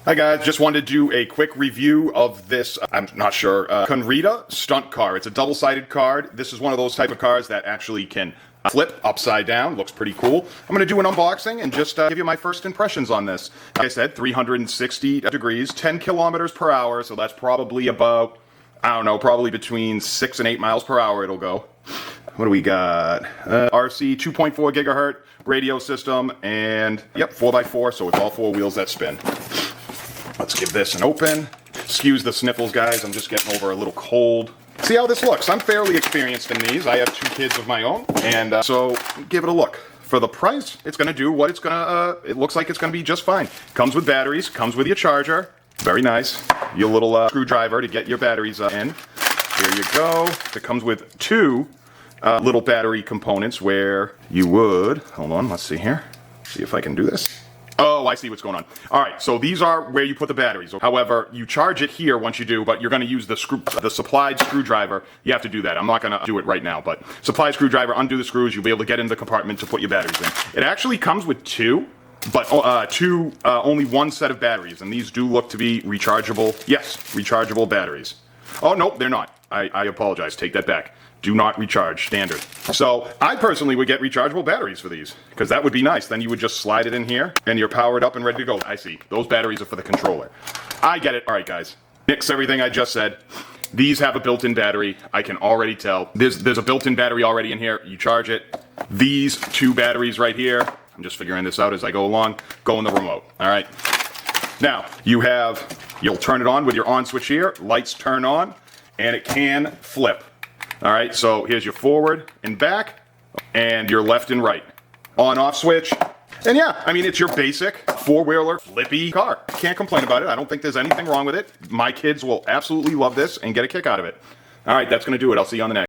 Hi guys, just wanted to do a quick review of this, I'm not sure, QUNREDA Stunt car. It's a double-sided card. This is one of those type of cards that actually can flip upside down. Looks pretty cool. I'm going to do an unboxing and just give you my first impressions on this. Like I said, 360 degrees, 10 kilometers per hour, so that's probably about, I don't know, probably between 6 and 8 miles per hour it'll go. What do we got? RC 2.4 gigahertz radio system, and yep, 4x4, so it's all four wheels that spin. Let's give this an open. Excuse the sniffles, guys. I'm just getting over a little cold. See how this looks. I'm fairly experienced in these. I have 2 kids of my own, and so give it a look. For the price, it's going to do what it's going to, it looks like it's going to be just fine. Comes with batteries, comes with your charger. Very nice. Your little screwdriver to get your batteries in. Here you go. It comes with 2 little battery components where you would, hold on, let's see here. See if I can do this. Oh, I see what's going on. All right, so these are where you put the batteries. However, you charge it here once you do, but you're going to use the supplied screwdriver. You have to do that. I'm not going to do it right now, but supplied screwdriver, undo the screws, you'll be able to get in the compartment to put your batteries in. It actually comes with 2, but only 1 set of batteries, and these do look to be rechargeable. Yes, rechargeable batteries. Oh, no, they're not. I apologize. Take that back. Do not recharge, standard. So I personally would get rechargeable batteries for these, because that would be nice. Then you would just slide it in here, and you're powered up and ready to go. I see. Those batteries are for the controller. I get it. All right, guys. Nix everything I just said. These have a built-in battery. I can already tell. There's a built-in battery already in here. You charge it. These 2 batteries right here, I'm just figuring this out as I go along, go in the remote. All right. Now, you'll turn it on with your on switch here. Lights turn on, and it can flip. All right, so here's your forward and back, and your left and right. On-off switch. And yeah, I mean, it's your basic 4-wheeler flippy car. Can't complain about it. I don't think there's anything wrong with it. My kids will absolutely love this and get a kick out of it. All right, that's going to do it. I'll see you on the next.